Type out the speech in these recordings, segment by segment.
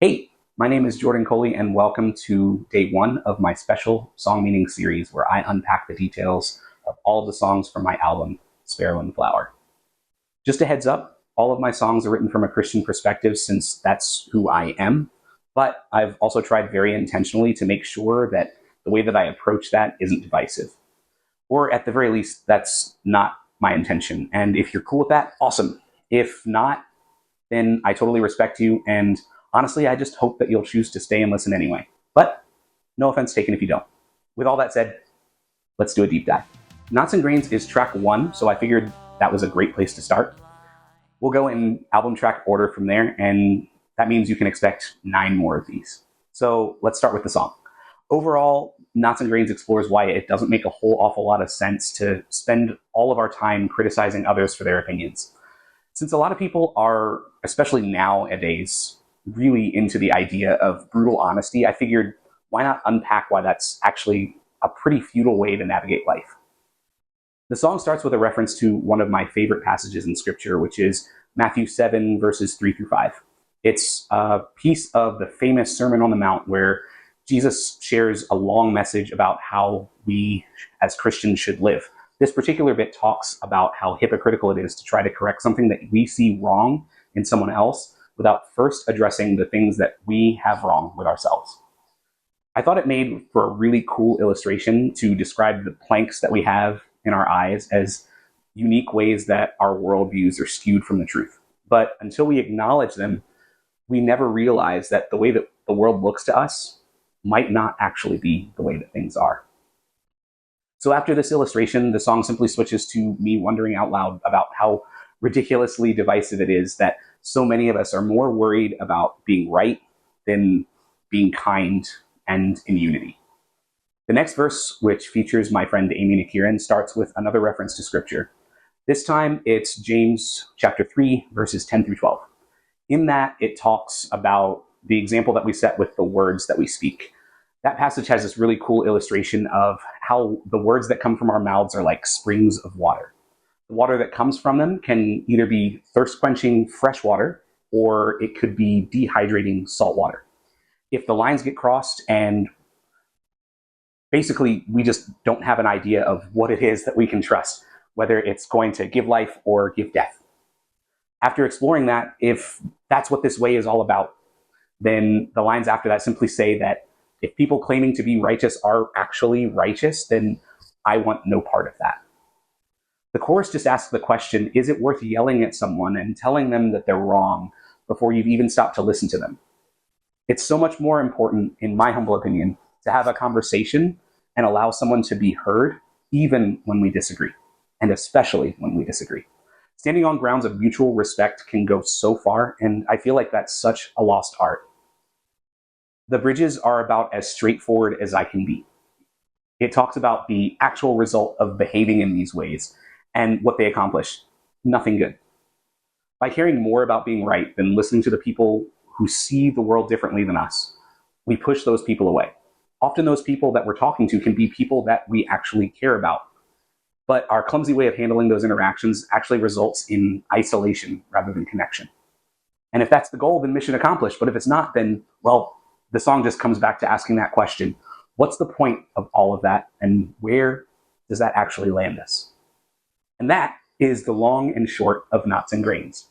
Hey, my name is Jordan Coley, and welcome to day one of my special song meaning series where I unpack the details of all of the songs from my album, Sparrow Flower. Just a heads up, all of my songs are written from a Christian perspective since that's who I am, but I've also tried very intentionally to make sure that the way that I approach that isn't divisive. Or at the very least, that's not my intention. And if you're cool with that, awesome. If not, then I totally respect you, and honestly, I just hope that you'll choose to stay and listen anyway. But no offense taken if you don't. With all that said, let's do a deep dive. Knots and Grains is track one, so I figured that was a great place to start. We'll go in album track order from there, and that means you can expect 9 more of these. So let's start with the song. Overall, Knots and Grains explores why it doesn't make a whole awful lot of sense to spend all of our time criticizing others for their opinions. Since a lot of people are, especially nowadays, really into the idea of brutal honesty, I figured why not unpack why that's actually a pretty futile way to navigate life. The song starts with a reference to one of my favorite passages in scripture, which is Matthew 7, verses 3 through 5. It's a piece of the famous Sermon on the Mount where Jesus shares a long message about how we as Christians should live. This particular bit talks about how hypocritical it is to try to correct something that we see wrong in someone else without first addressing the things that we have wrong with ourselves. I thought it made for a really cool illustration to describe the planks that we have in our eyes as unique ways that our worldviews are skewed from the truth. But until we acknowledge them, we never realize that the way that the world looks to us might not actually be the way that things are. So after this illustration, the song simply switches to me wondering out loud about how ridiculously divisive it is that so many of us are more worried about being right than being kind and in unity. The next verse, which features my friend Amy Nakiran, starts with another reference to scripture. This time it's James chapter 3, verses 10 through 12. In that, it talks about the example that we set with the words that we speak. That passage has this really cool illustration of how the words that come from our mouths are like springs of water. The water that comes from them can either be thirst-quenching fresh water, or it could be dehydrating salt water. If the lines get crossed and basically we just don't have an idea of what it is that we can trust, whether it's going to give life or give death. After exploring that, if that's what this way is all about, then the lines after that simply say that if people claiming to be righteous are actually righteous, then I want no part of that. The chorus just asks the question, is it worth yelling at someone and telling them that they're wrong before you've even stopped to listen to them? It's so much more important, in my humble opinion, to have a conversation and allow someone to be heard, even when we disagree, and especially when we disagree. Standing on grounds of mutual respect can go so far, and I feel like that's such a lost art. The bridges are about as straightforward as I can be. It talks about the actual result of behaving in these ways and what they accomplish. Nothing good. By caring more about being right than listening to the people who see the world differently than us, we push those people away. Often those people that we're talking to can be people that we actually care about. But our clumsy way of handling those interactions actually results in isolation rather than connection. And if that's the goal, then mission accomplished. But if it's not, then, well, the song just comes back to asking that question. What's the point of all of that, and where does that actually land us? And that is the long and short of Knots and Grains.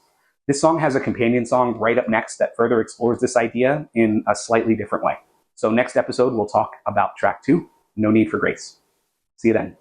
This song has a companion song right up next that further explores this idea in a slightly different way. So next episode, we'll talk about track 2, No Need for Grace. See you then.